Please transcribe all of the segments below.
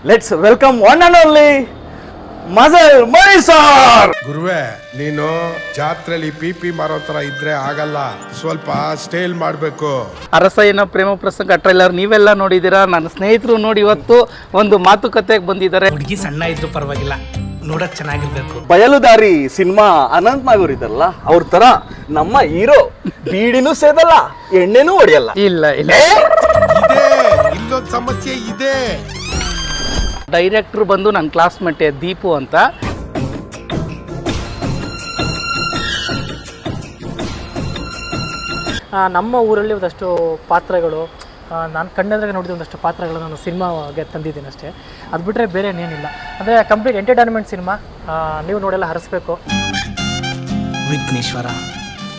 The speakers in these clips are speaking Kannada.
Let's welcome one and only Majal Mani sir. ಗುರುವೆ, ನೀನು ಜಾತ್ರೆಲಿ ಪಿ ಮಾರೋ ತರ ಇದ್ರೆ ಆಗಲ್ಲ, ಸ್ವಲ್ಪ ಸ್ಟೈಲ್ ಮಾಡ್ಬೇಕು. ಅರಸಯ್ಯನ ಪ್ರೇಮ ಪ್ರಸಂಗ ಟ್ರೈಲರ್ ನೀವೆಲ್ಲ ನೋಡಿದ್ದೀರಾ. ನನ್ನ ಸ್ನೇಹಿತರು ನೋಡಿ ಇವತ್ತು ಒಂದು ಮಾತುಕತೆಗೆ ಬಂದಿದ್ದಾರೆ. ಹುಡುಗಿ ಸಣ್ಣ ಇದ್ರು ಪರವಾಗಿಲ್ಲ, ನೋಡಕ್ ಚೆನ್ನಾಗಿರ್ಬೇಕು. ಬಯಲುದಾರಿ ಸಿನಿಮಾ ಅನಂತ್ ನಾಗೂರ್ ಇದಾರಲ್ಲ, ಅವ್ರ ತರ ನಮ್ಮ ಹೀರೋ ಬೀಡಿನೂ ಸೇದಲ್ಲ, ಎಣ್ಣೆನೂ ಹೊಡೆಯಲ್ಲ. ಇಲ್ಲ ಇಲ್ಲ, ಇದೆ, ಇಲ್ಲೊಂದ್ ಸಮಸ್ಯೆ ಇದೆ. ಡೈರೆಕ್ಟ್ರು ಬಂದು ನನ್ನ ಕ್ಲಾಸ್ಮೇಟ್ ದೀಪು ಅಂತ. ನಮ್ಮ ಊರಲ್ಲಿ ಒಂದಷ್ಟು ಪಾತ್ರಗಳು, ನಾನು ಕಣ್ಣೆದುರಿಗೆ ನೋಡಿದ ಒಂದಷ್ಟು ಪಾತ್ರಗಳು ನಾನು ಸಿನಿಮಾಗೆ ತಂದಿದ್ದೀನಿ ಅಷ್ಟೇ. ಅದು ಬಿಟ್ಟರೆ ಬೇರೆ ಏನೇನಿಲ್ಲ. ಅಂದರೆ ಕಂಪ್ಲೀಟ್ ಎಂಟರ್ಟೈನ್ಮೆಂಟ್ ಸಿನಿಮಾ, ನೀವು ನೋಡೆಲ್ಲ ಹರಿಸ್ಬೇಕು. ವಿಘ್ನೇಶ್ವರ,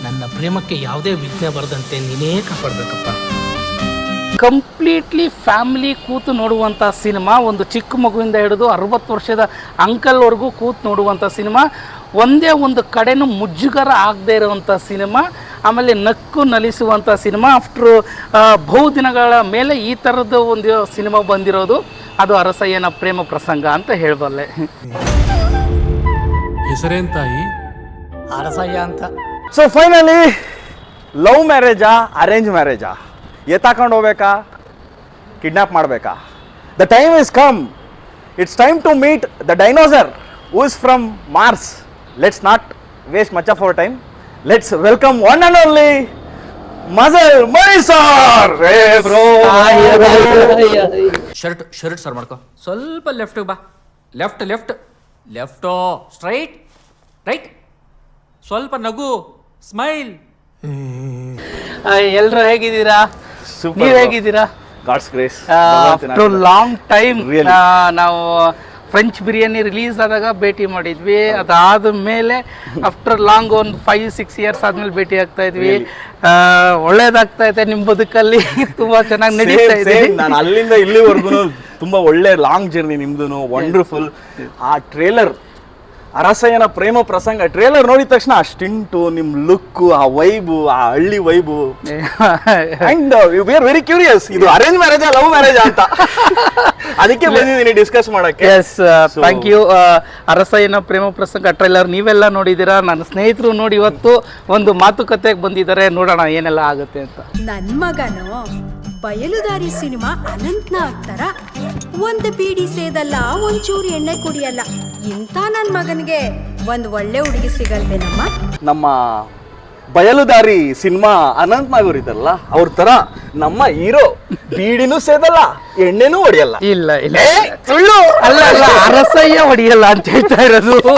ನನ್ನ ಪ್ರೇಮಕ್ಕೆ ಯಾವುದೇ ವಿಘ್ನ ಬರದಂತೆ ನೀನೇ ಕಾಪಾಡಬೇಕಪ್ಪ. ಕಂಪ್ಲೀಟ್ಲಿ ಫ್ಯಾಮಿಲಿ ಕೂತು ನೋಡುವಂಥ ಸಿನಿಮಾ. ಒಂದು ಚಿಕ್ಕ ಮಗುವಿಂದ ಹಿಡಿದು 60 ವರ್ಷದ ಅಂಕಲ್ವರೆಗೂ ಕೂತು ನೋಡುವಂಥ ಸಿನಿಮಾ. ಒಂದೇ ಒಂದು ಕಡೆನೂ ಮುಜುಗರ ಆಗದೆ ಇರುವಂಥ ಸಿನಿಮಾ. ಆಮೇಲೆ ನಕ್ಕು ನಲಿಸುವಂಥ ಸಿನಿಮಾ. ಆಫ್ಟ್ರು ಬಹುದಿನಗಳ ಮೇಲೆ ಈ ಥರದ ಒಂದು ಸಿನಿಮಾ ಬಂದಿರೋದು, ಅದು ಅರಸಯ್ಯನ ಪ್ರೇಮ ಪ್ರಸಂಗ ಅಂತ ಹೇಳಬಲ್ಲೆ. ಹೆಸರೇನ್ ತಾಯಿ? ಅರಸಯ್ಯ ಅಂತ. ಸೊ ಫೈನಲಿ ಲವ್ ಮ್ಯಾರೇಜಾ ಅರೇಂಜ್ ಮ್ಯಾರೇಜಾ, ಎತ್ತಾಕೊಂಡು ಹೋಗ್ಬೇಕಾ ಕಿಡ್ನಾಪ್ ಮಾಡಬೇಕಾ? The time is come. It's time to meet the dinosaur who is from Mars. Let's not waste much of our time. Let's welcome one and only Majal Mani sir. Shirt sir ಮಾಡ್ಕೊ. ಸ್ವಲ್ಪ ಲೆಫ್ಟ್ ಬಾ. Left straight right. ಸ್ವಲ್ಪ ನಗು, ಸ್ಮೈಲ್. ಎಲ್ಲರೂ ಹೇಗಿದ್ದೀರಾ? Super, ನೀವು bro. ಹೇಗಿದ್ದೀರಾ? God's grace. After long time Really. ನಾವು ಫ್ರೆಂಚ್ ಬಿರಿಯಾನಿ ರಿಲೀಸ್ ಆದಾಗ ಭೇಟಿ ಮಾಡಿದ್ವಿ. ಅದಾದ ಮೇಲೆ ಆಫ್ಟರ್ ಲಾಂಗ್ ಒಂದು 5-6 ಇಯರ್ಸ್ ಆದ್ಮೇಲೆ ಭೇಟಿ ಆಗ್ತಾ ಇದ್ವಿ. ಒಳ್ಳೇದಾಗ್ತಾ ಇದೆ ನಿಮ್ಮ ಬದುಕಲ್ಲಿ. ತುಂಬಾ ಚೆನ್ನಾಗಿ ನಡೀತಾ ಇದೆ. ನಾನು ಅಲ್ಲಿಂದ ಇಲ್ಲಿವರೆಗೂ ತುಂಬಾ ಒಳ್ಳೆ ಲಾಂಗ್ ಜರ್ನಿ ನಿಮ್ದು. ವಂಡರ್ಫುಲ್. ಆ ಟ್ರೇಲರ್ ಅರಸಯ್ಯನ ಪ್ರೇಮ ಪ್ರಸಂಗ ಟ್ರೇಲರ್ ನೋಡಿದ ತಕ್ಷಣ ಆ ಸ್ಟಿಂಟು, ನಿಮ್ ಲುಕ್, ಆ ವೈಬು, ಆ ಹಳ್ಳಿ vibe, and we are very curious, ಇದು ಅರೇಂಜ್ ಮ್ಯಾರೇಜ್ ಲವ್ ಮ್ಯಾರೇಜ್ ಅಂತ. ಅದಕ್ಕೆ ಬಂದಿದ್ದೀನಿ ಡಿಸ್ಕಸ್ ಮಾಡಕ್ಕೆ. Yes, thank you. Arasayyana Prema Prasanga trailer ನೀವೆಲ್ಲ ನೋಡಿದ್ದೀರಾ. ನನ್ನ ಸ್ನೇಹಿತರು ನೋಡಿ ಇವತ್ತು ಒಂದು ಮಾತುಕತೆಗೆ ಬಂದಿದ್ದಾರೆ. ನೋಡೋಣ ಏನೆಲ್ಲ ಆಗುತ್ತೆ ಅಂತ. ನನ್ ಮಗನು ಬಯಲುದಾರಿ ಸಿನಿಮಾ ಅನಂತ್ನಾಗ್ ತರ ಒಂದು ಬೀಡಿ ಸೇದಲ್ಲ, ಒಂಚೂರು ಎಣ್ಣೆ ಕುಡಿಯಲ್ಲ. ಇಂಥ ನನ್ ಮಗನಿಗೆ ಒಂದ್ ಒಳ್ಳೆ ಹುಡುಗಿ ಸಿಗಲ್ವೇನಮ್ಮ? ನಮ್ಮ ಬಯಲುದಾರಿ ಸಿನಿಮಾ ಅನಂತ್ ನಾಗೂರ್ ಇದಾರಲ್ಲ, ಅವ್ರ ತರ ನಮ್ಮ ಹೀರೋ ಬೀಡಿನೂ ಸೇದಲ್ಲ, ಎಣ್ಣೆನೂ ಹೊಡೆಯಲ್ಲ. ಇಲ್ಲ ಇಲ್ಲ, ಅಲ್ಲ ಅಲ್ಲ, ಅರಸಯ್ಯ ಹೊಡಿಯಲ್ಲ ಅಂತ ಹೇಳ್ತಾ ಇರೋದು.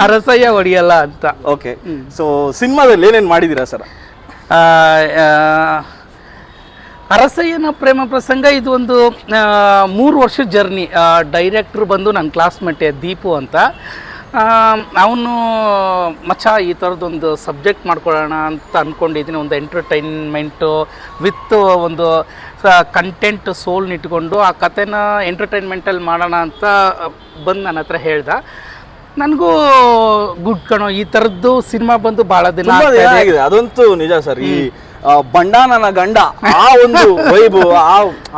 ಅರಸಯ್ಯ ಹೊಡಿಯಲ್ಲ ಅಂತ. ಓಕೆ, ಸೊ ಸಿನಿಮಾದಲ್ಲಿ ಏನೇನು ಮಾಡಿದ್ದೀರಾ ಸರ್? ಅರಸಯ್ಯನ ಪ್ರೇಮ ಪ್ರಸಂಗ ಇದು ಒಂದು 3 ವರ್ಷದ ಜರ್ನಿ. ಡೈರೆಕ್ಟ್ರು ಬಂದು ನನ್ನ ಕ್ಲಾಸ್ಮೇಟ್ ದೀಪು ಅಂತ. ಅವನು ಮಚ್ಚ ಈ ಥರದ್ದೊಂದು ಸಬ್ಜೆಕ್ಟ್ ಮಾಡ್ಕೊಳ್ಳೋಣ ಅಂತ ಅಂದ್ಕೊಂಡಿದ್ದೀನಿ. ಒಂದು ಎಂಟರ್ಟೈನ್ಮೆಂಟು ವಿತ್ ಒಂದು ಕಂಟೆಂಟ್ ಸೋಲ್ನ ಇಟ್ಕೊಂಡು ಆ ಕಥೆನ ಎಂಟರ್ಟೈನ್ಮೆಂಟಲ್ಲಿ ಮಾಡೋಣ ಅಂತ ಬಂದು ನನ್ನ ಹತ್ರ ಹೇಳ್ದ. ನನಗೂ ಗುಡ್ ಕಣೋ, ಈ ಥರದ್ದು ಸಿನಿಮಾ ಬಂದು ಭಾಳ ದಿನ ಆಗಿದೆ. ಅದಂತೂ ನಿಜ ಸರ್. ಈ ಬಂಡಾನನ ಗಂಡ ಆ ಒಂದು ವೈಬು,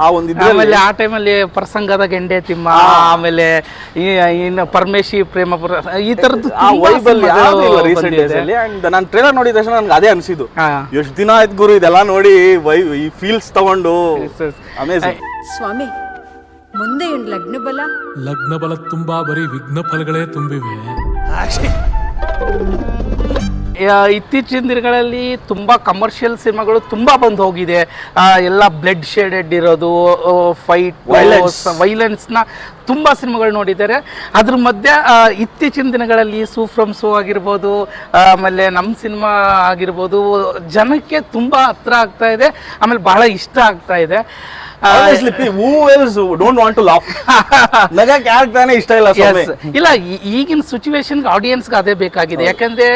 ಆ ಒಂದು ಆಮೇಲೆ ಆ ಟೈಮಲ್ಲಿ ಪ್ರಸಂಗದ ಗೆಂಡೆ ತಿಮ್ಮ, ಆಮೇಲೆ ಇನ್ನು ಪರಮೇಶಿ ಪ್ರೇಮ ಈ ತರದ್ದು ಆ ವೈಬಲ್ಲಿ ರೀಸೆಂಟ್ ಡೇಸ್ ಅಲ್ಲಿ. ಅಂಡ್ ನಾನು ಟ್ರೇಲರ್ ನೋಡಿದ ತಕ್ಷಣ ನನ್ಗೆ ಅದೇ ಅನಿಸಿದ್ದು, ಎಷ್ಟು ದಿನ ಆಯ್ತು ಗುರು ಇದೆಲ್ಲ ನೋಡಿ ಈ ಫೀಲ್ಸ್ ತಗೊಂಡು. ಅಮೇಜಿಂಗ್. ಸ್ವಾಮಿ, ಮುಂದೆ ಏನ್ ಲಗ್ನ ಬಲ ತುಂಬಾ ಬರೀ ವಿಘ್ನ ಫಲಗಳೇ ತುಂಬಿವೆ. ಇತ್ತೀಚಿನ ದಿನಗಳಲ್ಲಿ ತುಂಬ ಕಮರ್ಷಿಯಲ್ ಸಿನಿಮಾಗಳು ತುಂಬ ಬಂದು ಹೋಗಿದೆ. ಎಲ್ಲ ಬ್ಲಡ್ ಶೇಡೆಡ್ ಇರೋದು, ಫೈಟ್, ವೈಲೆನ್ಸ್ನ ತುಂಬ ಸಿನಿಮಾಗಳು ನೋಡಿದ್ದಾರೆ. ಅದ್ರ ಮಧ್ಯೆ ಇತ್ತೀಚಿನ ದಿನಗಳಲ್ಲಿ ಸೂ ಫ್ರಮ್ ಸೋ ಆಗಿರ್ಬೋದು, ಆಮೇಲೆ ನಮ್ಮ ಸಿನಿಮಾ ಆಗಿರ್ಬೋದು, ಜನಕ್ಕೆ ತುಂಬ ಹತ್ರ ಆಗ್ತಾ ಇದೆ, ಆಮೇಲೆ ಬಹಳ ಇಷ್ಟ ಆಗ್ತಾ ಇದೆ. ಇಷ್ಟ ಇಲ್ಲ. ಇಲ್ಲ, ಈಗಿನ ಸಿಚುವೇಶನ್ಗೆ ಆಡಿಯನ್ಸ್ಗೆ ಅದೇ ಬೇಕಾಗಿದೆ. ಯಾಕಂದ್ರೆ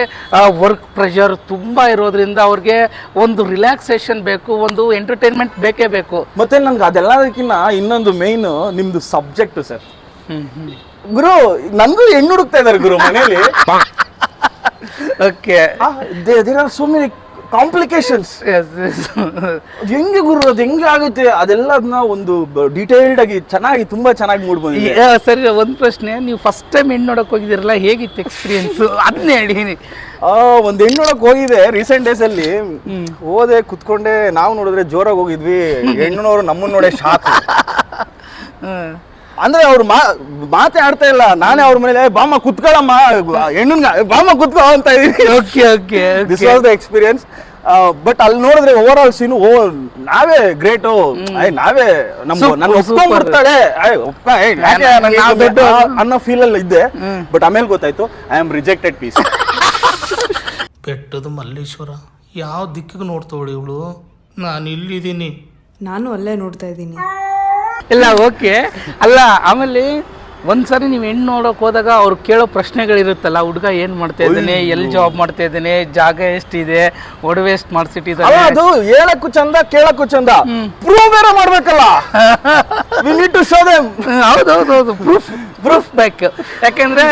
ವರ್ಕ್ ಪ್ರೆಷರ್ ತುಂಬಾ ಇರೋದ್ರಿಂದ ಅವ್ರಿಗೆ ಒಂದು ರಿಲ್ಯಾಕ್ಸೇಷನ್ ಬೇಕು, ಒಂದು ಎಂಟರ್ಟೈನ್ಮೆಂಟ್ ಬೇಕೇ ಬೇಕು. ಮತ್ತೆ ನನ್ಗೆ ಅದೆಲ್ಲದಕ್ಕಿಂತ ಇನ್ನೊಂದು ಮೇನ್ ನಿಮ್ದು ಸಬ್ಜೆಕ್ಟ್ ಸರ್. ಗುರು ನನ್ಗೂ ಹೆಣ್ಣು ಹುಡುಕ್ತಾ ಇದಾರೆ ಗುರು ಮನೇಲಿ. Okay, there are so many complications ಹೆಂಗೆ ಗುರು ಅದು ಹೆಂಗೆ ಆಗುತ್ತೆ ಅದೆಲ್ಲ ಅದನ್ನ ಒಂದು ಡೀಟೇಲ್ಡ್ ಆಗಿ ಚೆನ್ನಾಗಿ ತುಂಬಾ ಚೆನ್ನಾಗಿ ಮೂಡ್ ಬಂದಿದೆ. ಸರಿ, ಒಂದು ಪ್ರಶ್ನೆ, ನೀವು ಫಸ್ಟ್ ಟೈಮ್ ಹೆಣ್ಣು ನೋಡಕ್ ಹೋಗಿದಿರಲ್ಲ, ಹೇಗಿತ್ತು ಎಕ್ಸ್ಪೀರಿಯನ್ಸ್ ಅದನ್ನ ಹೇಳಿ. ಒಂದ್ ಹೆಣ್ಣು ನೋಡಕ್ ಹೋಗಿದೆ ರೀಸೆಂಟ್ ಡೇಸ್ ಅಲ್ಲಿ. ಹೋದೆ, ಕುತ್ಕೊಂಡೆ, ನಾವು ನೋಡಿದ್ರೆ ಜೋರಾಗಿ ಹೋಗಿದ್ವಿ, ಹೆಣ್ಣನವರು ನಮ್ಮನ್ನ ನೋಡೇ ಶಾಕ್. ಅಂದ್ರೆ ಅವ್ರು ಮಾತೇ ಆಡ್ತಾ ಇಲ್ಲ. ನಾನೇ ಅವ್ರ ಮೇಲೆ ಬಾಮ ಕುತ್ಕೊಳ್ಳಮ್ಮ, ಹೆಣ್ಣನ್ ಬಾಮ ಕುತ್ಕೋ ಅಂತ ಇದೀನಿ. Okay this was the experience. But ಅಲ್ಲಿ ನೋಡಿದ್ರೆ ಓವರ್ ಆಲ್ ಸೀನು ನಾವೇ ಗ್ರೇಟು, ನಾವೇ ನನ್ನ ಒಪ್ಕೊಂಡ್ಬಿಡ್ತಾಳೆ ಅನ್ನೋ ಫೀಲ್ ಅಲ್ಲಿ ಇದ್ದೆ. ಬಟ್ ಆಮೇಲೆ ಗೊತ್ತಾಯ್ತು ಐ ಆಮ್ ರಿಜೆಕ್ಟೆಡ್ ಪೀಸ್. ಬೆಟ್ಟದ ಮಲ್ಲೇಶ್ವರ ಯಾವ ದಿಕ್ಕಿಗೆ ನೋಡ್ತಾವಳಿ ಇವಳು, ನಾನು ಇಲ್ಲಿದ್ದೀನಿ. ನಾನು ಅಲ್ಲೇ ನೋಡ್ತಾ ಇದ್ದೀನಿ. ಇಲ್ಲ ಓಕೆ ಅಲ್ಲ. ಆಮೇಲೆ ಒಂದ್ಸರಿ ನೀವು ಹೆಣ್ಣು ನೋಡೋಕೆ ಹೋದಾಗ ಅವ್ರು ಕೇಳೋ ಪ್ರಶ್ನೆಗಳಿರುತ್ತಲ್ಲ, ಹುಡುಗ ಏನು ಮಾಡ್ತಾ ಇದ್ದಾನೆ, ಎಲ್ಲಿ ಜಾಬ್ ಮಾಡ್ತಾ ಇದ್ದಾನೆ, ಜಾಗ ಎಷ್ಟಿದೆ, ಒಡವೆ ಎಷ್ಟು ಮಾಡಿಸಿಟ್ಟಿದ್ದಾನೆ. ಅದು ಹೇಳಕ್ಕೂ ಚಂದ ಕೇಳಕ್ಕೂ ಚಂದ, ಪ್ರೂವ್ ಬೇರೆ ಮಾಡ್ಬೇಕಲ್ಲ. We need to show them. ಹೌದೌದು, ಪ್ರೂಫ್ ಬೇಕು. ಯಾಕೆಂದ್ರೆ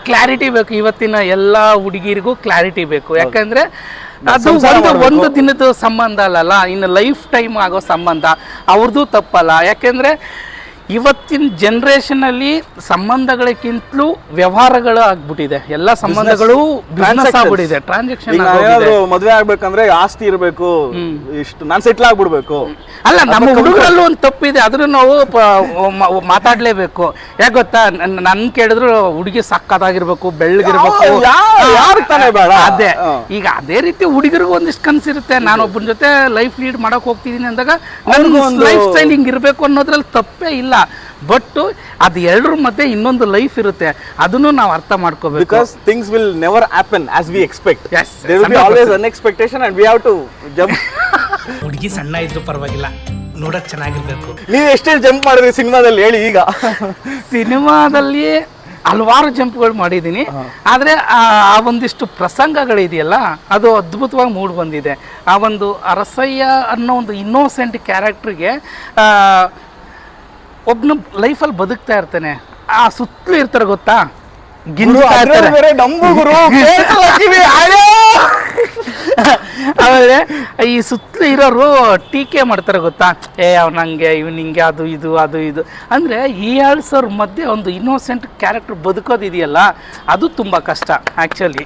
ಕ್ಲಾರಿಟಿ ಬೇಕು. ಇವತ್ತಿನ ಎಲ್ಲ ಹುಡುಗಿರಿಗೂ ಕ್ಲಾರಿಟಿ ಬೇಕು. ಯಾಕಂದ್ರೆ ಅದು ಒಂದು ದಿನದ ಸಂಬಂಧ ಅಲ್ಲಲ್ಲ, ಇನ್ನು ಲೈಫ್ ಟೈಮ್ ಆಗೋ ಸಂಬಂಧ. ಅವ್ರದ್ದು ತಪ್ಪಲ್ಲ. ಯಾಕೆಂದ್ರೆ ಇವತ್ತಿನ ಜನರೇಷನ್ ಅಲ್ಲಿ ಸಂಬಂಧಗಳಕ್ಕಿಂತಲೂ ವ್ಯವಹಾರಗಳು ಆಗ್ಬಿಟ್ಟಿದೆ. ಎಲ್ಲ ಸಂಬಂಧಗಳು ಬಿಸ್ನೆಸ್ ಆಗ್ಬಿಟ್ಟಿದೆ, ಟ್ರಾನ್ಸಾಕ್ಷನ್. ಮದ್ವೆ ಆಗ್ಬೇಕಂದ್ರೆ ಆಸ್ತಿ ಇರಬೇಕು, ಇಷ್ಟು ನಾನು ಸೆಟ್ಲ್ ಆಗ್ಬಿಡ್ಬೇಕು. ಅಲ್ಲ, ನಮ್ಮ ಹುಡುಗರಲ್ಲೂ ಒಂದು ತಪ್ಪಿದೆ, ಅದನ್ನು ನಾವು ಮಾತಾಡ್ಲೇಬೇಕು. ಯಾಕೆ ಗೊತ್ತಾ, ನನ್ ಕೇಳಿದ್ರು ಹುಡುಗಿ ಸಕ್ಕತ್ತಾಗಿರ್ಬೇಕು, ಬೆಳ್ಳಗಿರ್ಬೇಕು, ಯಾರು ತಾನೇ ಬೇಡ. ಅದೇ ಈಗ ಅದೇ ರೀತಿ ಹುಡುಗರಿಗೂ ಒಂದಿಷ್ಟು ಕನ್ಸಿರುತ್ತೆ. ನಾನೊಬ್ಬನ ಜೊತೆ ಲೈಫ್ ಲೀಡ್ ಮಾಡಕ್ ಹೋಗ್ತಿದೀನಿ ಅಂದಾಗ ನನ್ಗೊಂದು ಲೈಫ್ ಸ್ಟೈಲ್ ಹಿಂಗ್ ಇರ್ಬೇಕು ಅನ್ನೋದ್ರಲ್ಲಿ ತಪ್ಪೇ ಇಲ್ಲ. ಬಟ್ ಅದು ಎರಡರ ಮಧ್ಯೆ ಇನ್ನೊಂದು ಲೈಫ್ ಇರುತ್ತೆ, ಅದನ್ನು ನಾವು ಅರ್ಥ ಮಾಡ್ಕೋಬೇಕು. Because things will never happen as we expect. Yes, there will be always unexpectation and we have to jump. ಹುಡುಗಿ ಸಣ್ಣ ಇದ್ರು ಪರವಾಗಿಲ್ಲ, ನೋಡಕ್ ಚೆನ್ನಾಗಿರ್ಬೇಕು. ನೀವು ಎಷ್ಟೇ ಜಂಪ್ ಮಾಡಿದ್ರಿ ಸಿನಿಮಾದಲ್ಲಿ ಹೇಳಿ? ಈಗ ಸಿನಿಮಾದಲ್ಲಿ ಹಲವಾರು ಜಂಪ್ಗಳು ಮಾಡಿದ್ದೀನಿ, ಆದರೆ ಆ ಒಂದಿಷ್ಟು ಪ್ರಸಂಗಗಳಿದೆಯಲ್ಲ ಅದು ಅದ್ಭುತವಾಗಿ ಮೂಡ್ ಬಂದಿದೆ. ಆ ಒಂದು ಅರಸಯ್ಯ ಅನ್ನೋ ಒಂದು ಇನ್ನೋಸೆಂಟ್ ಕ್ಯಾರೆಕ್ಟ್ರಿಗೆ ಒಬ್ಬನು ಲೈಫಲ್ಲಿ ಬದುಕ್ತಾ ಇರ್ತಾನೆ, ಆ ಸುತ್ತಲೂ ಇರ್ತಾರೆ ಗೊತ್ತಾ, ಆಮೇಲೆ ಈ ಸುತ್ತಲೂ ಇರೋರು ಟೀಕೆ ಮಾಡ್ತಾರೆ ಗೊತ್ತಾ, ಅವ್ನಂಗೆ ಇವ್ನು ಹಿಂಗೆ, ಅದು ಇದು ಅದು ಇದು ಅಂದ್ರೆ ಈ ಆಳ್ಸೋರ್ ಮಧ್ಯೆ ಒಂದು ಇನ್ನೋಸೆಂಟ್ ಕ್ಯಾರೆಕ್ಟರ್ ಬದುಕೋದಿದೆಯಲ್ಲ, ಅದು ತುಂಬಾ ಕಷ್ಟ ಆಕ್ಚುಲಿ.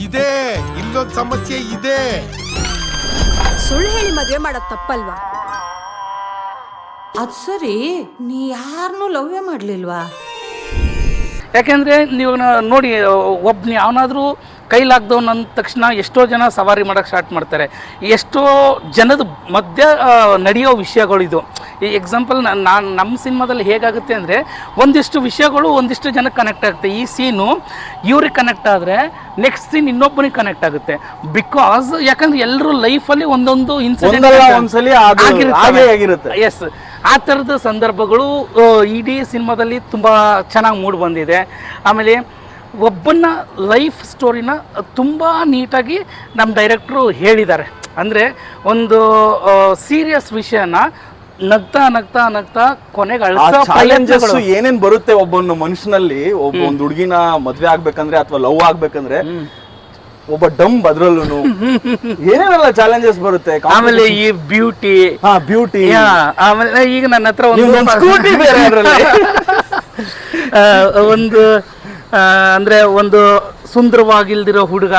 ಇದೆ ಇಲ್ಲೊಂದು ಸಮಸ್ಯೆ ಇದೆ. ಸುಳ್ಳು ಹೇಳಿ ಮದುವೆ ಮಾಡೋದು ತಪ್ಪಲ್ವಾ? ಅದು ಸರಿ, ನೀ ಯಾರನ್ನೂ ಲವ್ಯ ಮಾಡ್ಲಿಲ್ವಾ? ಯಾಕೆಂದ್ರೆ ನೀವು ನೋಡಿ, ಒಬ್ಬನು ಯಾವನಾದ್ರೂ ಕೈಲಾಗ್ದವನು ಅಂದ ತಕ್ಷಣ ಎಷ್ಟೋ ಜನ ಸವಾರಿ ಮಾಡೋಕ್ಕೆ ಸ್ಟಾರ್ಟ್ ಮಾಡ್ತಾರೆ. ಎಷ್ಟೋ ಜನದ ಮಧ್ಯ ನಡೆಯೋ ವಿಷಯಗಳಿದು. ಈ ಎಕ್ಸಾಂಪಲ್ ನಮ್ಮ ಸಿನಿಮಾದಲ್ಲಿ ಹೇಗಾಗುತ್ತೆ ಅಂದರೆ, ಒಂದಿಷ್ಟು ವಿಷಯಗಳು ಒಂದಿಷ್ಟು ಜನಕ್ಕೆ ಕನೆಕ್ಟ್ ಆಗುತ್ತೆ. ಈ ಸೀನು ಇವ್ರಿಗೆ ಕನೆಕ್ಟ್ ಆದರೆ ನೆಕ್ಸ್ಟ್ ಸೀನ್ ಇನ್ನೊಬ್ಬನಿಗೆ ಕನೆಕ್ಟ್ ಆಗುತ್ತೆ. ಬಿಕಾಸ್ ಯಾಕಂದ್ರೆ ಎಲ್ಲರೂ ಲೈಫಲ್ಲಿ ಒಂದೊಂದು ಇನ್ಸಿಡೆಂಟ್ ಆಗಿರುತ್ತೆ. ಎಸ್, ಆ ಥರದ ಸಂದರ್ಭಗಳು ಇಡೀ ಸಿನಿಮಾದಲ್ಲಿ ತುಂಬ ಚೆನ್ನಾಗಿ ಮೂಡಿ ಬಂದಿದೆ. ಆಮೇಲೆ ಒಬ್ಬನ ಲೈಫ್ ಸ್ಟೋರಿನ ತುಂಬ ನೀಟಾಗಿ ನಮ್ಮ ಡೈರೆಕ್ಟ್ರು ಹೇಳಿದ್ದಾರೆ. ಅಂದರೆ ಒಂದು ಸೀರಿಯಸ್ ವಿಷಯನ ನಗ್ತಾ ನಗ್ತಾ ನಗ್ತಾ ಕೊನೆಗೆ ಚಾಲೆಂಜಸ್ ಏನೇನ್ ಬರುತ್ತೆ ಒಬ್ಬನ ಮನುಷ್ಯನಲ್ಲಿ. ಒಂದು ಹುಡುಗಿನ ಮದ್ವೆ ಆಗ್ಬೇಕಂದ್ರೆ ಅಥವಾ ಲವ್ ಆಗ್ಬೇಕಂದ್ರೆ ಒಬ್ಬ ಡಂಬ್, ಅದ್ರಲ್ಲೂ ಏನೇನೆಲ್ಲ ಚಾಲೆಂಜಸ್ ಬರುತ್ತೆ. ಆಮೇಲೆ ಈ ಬ್ಯೂಟಿ, ಆಮೇಲೆ ಈಗ ನನ್ನ ಹತ್ರ ಒಂದು ಅಂದ್ರೆ ಒಂದು ಸುಂದರವಾಗಿಲ್ದಿರೋ ಹುಡುಗ,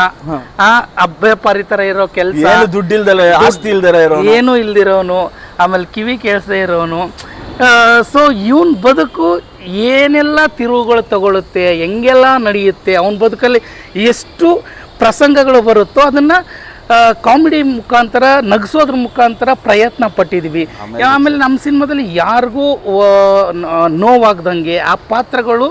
ಅಭ್ಯಪಾರಿ ತರ ಇರೋ ಕೆಲಸ, ದುಡ್ಡಿಲ್ದಲೆ ಆಸ್ತಿ ಇಲ್ದಿರ ಏನು ಇಲ್ದಿರೋನು, ಆಮೇಲೆ ಕಿವಿ ಕೇಳಿಸದೇ ಇರೋನು. ಸೊ ಇವನ್ ಬದುಕು ಏನೆಲ್ಲ ತಿರುವುಗಳು ತಗೊಳುತ್ತೆ, ಹೆಂಗೆಲ್ಲ ನಡೆಯುತ್ತೆ, ಅವನ ಬದುಕಲ್ಲಿ ಎಷ್ಟು ಪ್ರಸಂಗಗಳು ಬರುತ್ತೋ ಅದನ್ನ ಕಾಮಿಡಿ ಮುಖಾಂತರ, ನಗಿಸೋದ್ರ ಮುಖಾಂತರ ಪ್ರಯತ್ನ ಪಟ್ಟಿದ್ವಿ. ಆಮೇಲೆ ನಮ್ಮ ಸಿನಿಮಾದಲ್ಲಿ ಯಾರಿಗೂ ನೋವಾಗ್ದಂಗೆ ಆ ಪಾತ್ರಗಳು,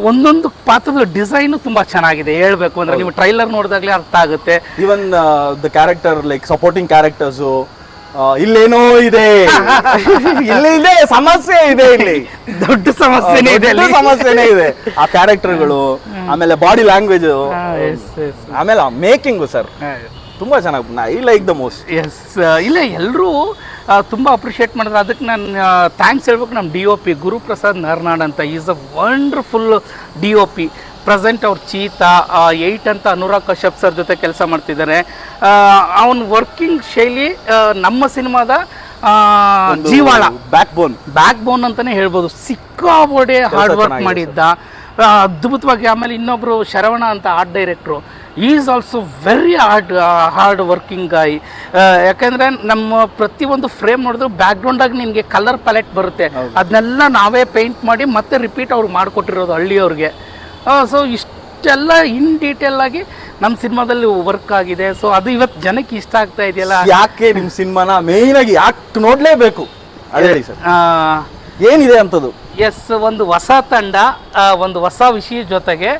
ಒಂದೊಂದು ಪಾತ್ರದ ಡಿಸೈನು ತುಂಬ ಚೆನ್ನಾಗಿದೆ. ಹೇಳ್ಬೇಕು ಅಂದರೆ ನೀವು ಟ್ರೈಲರ್ ನೋಡಿದಾಗಲೇ ಅರ್ಥ ಆಗುತ್ತೆ. Even the character like supporting characters, ಇಲ್ಲೇನೋ ಇದೆ, ಇಲ್ಲಿ ಸಮಸ್ಯೆ ಇದೆ, ಇಲ್ಲಿ ದೊಡ್ಡ ಸಮಸ್ಯೆನೇ ಇದೆ. ಆ ಕ್ಯಾರೆಕ್ಟರ್ಗಳು, ಆಮೇಲೆ ಬಾಡಿ ಲ್ಯಾಂಗ್ವೇಜ್, ಆಮೇಲೆ ಮೇಕಿಂಗು ಸರ್ ತುಂಬಾ ಚೆನ್ನಾಗಿ, I like the most. Yes, ಇಲ್ಲ ಎಲ್ಲರೂ ತುಂಬ ಅಪ್ರಿಷಿಯೇಟ್ ಮಾಡಿದ್ರೆ. ಅದಕ್ಕೆ ನಾನು ಥ್ಯಾಂಕ್ಸ್ ಹೇಳ್ಬೇಕು ನಮ್ಮ DOP ಗುರುಪ್ರಸಾದ್ ನರ್ನಾಡ್ ಅಂತ. Is a wonderful DOP. Present ಅವ್ರು ಚೀತಾ 8 ಅಂತ ಅನುರಾಗ್ ಕಶ್ಯಪ್ ಸರ್ ಜೊತೆ ಕೆಲಸ ಮಾಡ್ತಿದ್ದಾರೆ. ಅವನ ವರ್ಕಿಂಗ್ ಶೈಲಿ ನಮ್ಮ ಸಿನಿಮಾದ ಜೀವಾಳ, ಬ್ಯಾಕ್ ಬೋನ್ ಅಂತಾನೆ ಹೇಳ್ಬೋದು. ಸಿಕ್ಕಾಬೋಡೆ ಹಾರ್ಡ್ ವರ್ಕ್ ಮಾಡಿದ್ದ, ಅದ್ಭುತವಾಗಿ. ಆಮೇಲೆ ಇನ್ನೊಬ್ರು ಶರವಣ ಅಂತ art director, is also very hard working guy. ಯಾಕಂದರೆ ನಮ್ಮ ಪ್ರತಿಯೊಂದು ಫ್ರೇಮ್ ನೋಡಿದ್ರು ಬ್ಯಾಕ್ಗ್ರೌಂಡಾಗಿ ನಿಮಗೆ ಕಲರ್ ಪ್ಯಾಲೆಟ್ ಬರುತ್ತೆ, ಅದನ್ನೆಲ್ಲ ನಾವೇ ಪೇಂಟ್ ಮಾಡಿ ಮತ್ತೆ ರಿಪೀಟ್ ಅವ್ರು ಮಾಡಿಕೊಟ್ಟಿರೋದು ಹಳ್ಳಿಯವ್ರಿಗೆ. ಸೊ ಇಷ್ಟೆಲ್ಲ ಇನ್ ಡೀಟೇಲ್ ಆಗಿ ನಮ್ಮ ಸಿನಿಮಾದಲ್ಲಿ ವರ್ಕ್ ಆಗಿದೆ. ಸೊ ಅದು ಇವತ್ತು ಜನಕ್ಕೆ ಇಷ್ಟ ಆಗ್ತಾ ಇದೆಯಲ್ಲ. ಯಾಕೆ ನಿಮ್ಮ ಸಿನಿಮಾನ ಮೇಯ್ನ್ ಆಗಿ ಯಾಕೆ ನೋಡಲೇಬೇಕು ಅದೇ ಹೇಳಿ ಸರ್, ಏನಿದೆ ಅಂತದ್ದು? ಎಸ್, ಒಂದು ಹೊಸ ತಂಡ, ಒಂದು ಹೊಸ ವಿಷಯ ಜೊತೆಗೆ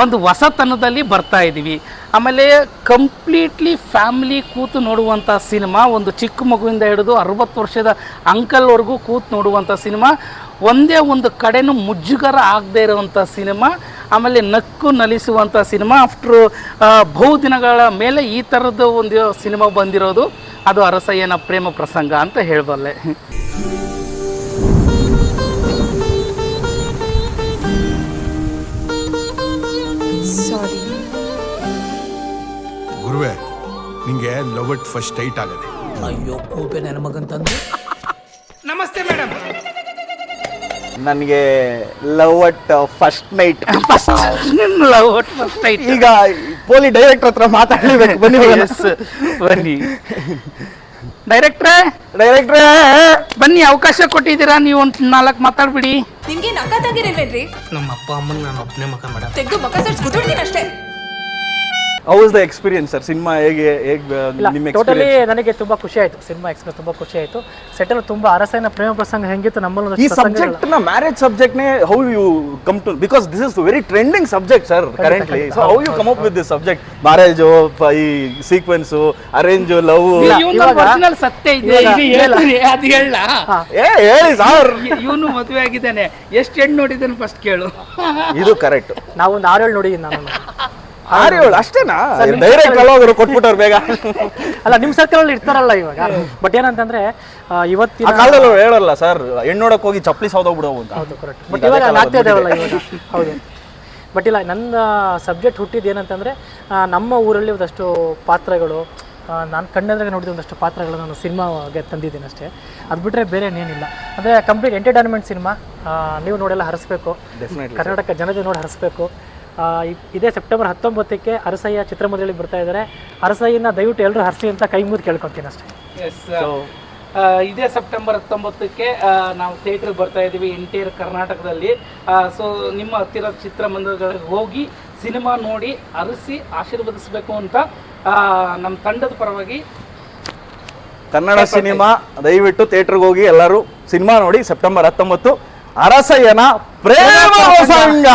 ಒಂದು ಹೊಸತನದಲ್ಲಿ ಬರ್ತಾ ಇದ್ದೀವಿ. ಆಮೇಲೆ ಕಂಪ್ಲೀಟ್ಲಿ ಫ್ಯಾಮಿಲಿ ಕೂತು ನೋಡುವಂಥ ಸಿನಿಮಾ, ಒಂದು ಚಿಕ್ಕ ಮಗುವಿಂದ ಹಿಡಿದು 60 ವರ್ಷದ ಅಂಕಲ್ವರೆಗೂ ಕೂತು ನೋಡುವಂಥ ಸಿನಿಮಾ, ಒಂದೇ ಒಂದು ಕಡೆನೂ ಮುಜುಗರ ಆಗದೆ ಇರುವಂಥ ಸಿನಿಮಾ, ಆಮೇಲೆ ನಕ್ಕು ನಲಿಸುವಂಥ ಸಿನಿಮಾ. ಆಫ್ಟ್ರು ಬಹುದಿನಗಳ ಮೇಲೆ ಈ ಥರದ್ದು ಒಂದು ಸಿನಿಮಾ ಬಂದಿರೋದು, ಅದು ಅರಸಯ್ಯನ ಪ್ರೇಮ ಪ್ರಸಂಗ ಅಂತ ಹೇಳಬಲ್ಲೆ. ಸಾರಿ ಗುರುವೆ, ನಿಂಗೆ ಲವ್ ಅಟ್ ಫಸ್ಟ್ ಟೈಟ್ ಆಗದೆ. ಅಯ್ಯೋ ಕೋಪೆ ನನ್ನ ಮಗಂತಂದು. ನಮಸ್ತೆ ಮೇಡಮ್. ನನಗೆ love at first night. Love at first night. ಈಗ ಪೋಲಿ ಡೈರೆಕ್ಟರ್ ಹತ್ರ ಮಾತಾಡಲೇಬೇಕು, ಬನ್ನಿ ಬನ್ನಿ ಡೈರೆಕ್ಟ್ರೇ ಬನ್ನಿ, ಅವಕಾಶ ಕೊಟ್ಟಿದ್ದೀರಾ, ನೀವು ಒಂದು 4 ಮಾತಾಡ್ಬಿಡಿ. ನಿಮ್ಗೆ ಅಕ್ಕ ತಂಗಿರಿಲ್ವೇನ್ರಿ? ನಮ್ಮ ಅಪ್ಪ ಅಮ್ಮನ ನಾನು ಒಬ್ಬನೇ ಮಗ ಮೇಡಮ್. ತೆಗ್ದು ಮಕ್ಕ ಸರ್ಸ್ ಕುದುರ್ತೀನಿ ಅಷ್ಟೇ. How is the experience sir? Cinema ಹೇಗೆ ನಿಮ್ಮ ಟೋಟಲಿ ಎಕ್ಸ್ಪೀರಿಯನ್ಸ್? ನನಗೆ ತುಂಬ ಖುಷಿ ಆಯಿತು, ಸಿನಿಮಾ ಎಕ್ಸ್ಪೀರಿಯನ್ಸ್ ತುಂಬ ಖುಷಿ ಆಯಿತು. ಸೆಟಲ್ ತುಂಬ ಅರಸಯ್ಯನ ಪ್ರೇಮ ಪ್ರಸಂಗ ಹೆಂಗಿತ್ತು ನಮ್ಮಲ್ಲಿ ಈ ಸಬ್ಜೆಕ್ಟ್ ನ ಮ್ಯಾರೇಜ್ ಸಬ್ಜೆಕ್ಟ್ ನೇ how you come to, because this is very trending subject sir currently. So how you come up with this subject? Marriage, ಈ ಸೀಕ್ವೆನ್ಸ್, ಅರೇಂಜ್, ಲವ್. ಒರಿಜಿನಲ್ ಸತ್ಯ ಇದೆ, ಅದು ಹೇಳ. ಹೇಳಿ ಸರ್. ಇವನು ಮದುವೆ ಆಗಿದ್ದಾನೆ, ಎಷ್ಟು ಹೆಣ್ಣು ನೋಡಿದ್ದಾನೆ ಫಸ್ಟ್ ಕೇಳು. ಇದು ಕರೆಕ್ಟ್. ನಾವು ಒಂದು 6-7 ನೋಡಿದ್ದೀನಿ ನಾನು. 6-7 ಅಷ್ಟೇನಾ? ಡೈರೆಕ್ಟ್ ಅಲ್ಲೋದ್ರು ಕೊಟ್ಬಿಟ್ಟವ್ರು ಬೇಗ. ಅಲ್ಲ, ನಿಮ್ಮ ಸರ್ಕಲಲ್ಲಿ ಇರ್ತಾರಲ್ಲ ಇವಾಗ. ಬಟ್ ಏನಂತಂದ್ರೆ ಇವತ್ತಿನ ಕಾಲದಲ್ಲಿ ಹೇಳಲ್ಲ ಸರ್, ಹೆಣ್ಣು ನೋಡಕ್ ಹೋಗಿ ಚಪ್ಪಲಿ ಸೌದೋಗ್ಬಿಡವು ಅಂತ. ಹೌದು, ಕರೆಕ್ಟ್. ಬಟ್ ಇವಾಗ ಆಗ್ತಾ ಇದಾವಲ್ಲ ಇವಾಗ. ಹೌದು, ಬಟ್ ಇಲ್ಲ, ನನ್ನ ಸಬ್ಜೆಕ್ಟ್ ಹುಟ್ಟಿದ್ದು ಏನಂತಂದರೆ, ನಮ್ಮ ಊರಲ್ಲಿ ಒಂದಷ್ಟು ಪಾತ್ರಗಳು, ನಾನು ಕಣ್ಣೆದ್ರಾಗ ನೋಡಿದ ಒಂದಷ್ಟು ಪಾತ್ರಗಳು ನಾನು ಸಿನಿಮಾಗೆ ತಂದಿದ್ದೀನಿ ಅಷ್ಟೇ. ಅದು ಬಿಟ್ಟರೆ ಬೇರೆ ಏನಿಲ್ಲ. ಅಂದರೆ ಕಂಪ್ಲೀಟ್ ಎಂಟರ್ಟೈನ್ಮೆಂಟ್ ಸಿನಿಮಾ. ನೀವು ನೋಡೆಲ್ಲ ಹರಿಸ್ಬೇಕು, ಕರ್ನಾಟಕ ಜನತೆ ನೋಡಿ ಹರಿಸ್ಬೇಕು. ಇದೇ ಸೆಪ್ಟೆಂಬರ್ 19ಕ್ಕೆ ಅರಸಯ್ಯ ಚಿತ್ರಮಂದಿರದಲ್ಲಿ ಬರ್ತಾ ಇದ್ದಾರೆ. ಅರಸಯ್ಯನ ದಯವಿಟ್ಟು ಎಲ್ಲರೂ ಹರಿಸಿ ಅಂತ ಕೈ ಮುಗಿದು ಕೇಳ್ಕೊತೀನಿ ಅಷ್ಟೇ. ಎಸ್, ಇದೇ ಸೆಪ್ಟೆಂಬರ್ 19ಕ್ಕೆ ನಾವು ಥಿಯೇಟ್ರಿಗೆ ಬರ್ತಾ ಇದ್ದೀವಿ ಎಂಟೈರ್ ಕರ್ನಾಟಕದಲ್ಲಿ. ಸೊ ನಿಮ್ಮ ಹತ್ತಿರದ ಚಿತ್ರಮಂದಿರಗಳಿಗೆ ಹೋಗಿ ಸಿನಿಮಾ ನೋಡಿ ಅರಸಿ ಆಶೀರ್ವದಿಸಬೇಕು ಅಂತ ನಮ್ಮ ತಂಡದ ಪರವಾಗಿ ಕನ್ನಡ ಸಿನಿಮಾ ದಯವಿಟ್ಟು ಥಿಯೇಟರ್ಗೆ ಹೋಗಿ ಎಲ್ಲರೂ ಸಿನಿಮಾ ನೋಡಿ. ಸೆಪ್ಟೆಂಬರ್ 19 ಅರಸಯ್ಯನ ಪ್ರೇಮ ಪ್ರಸಂಗ.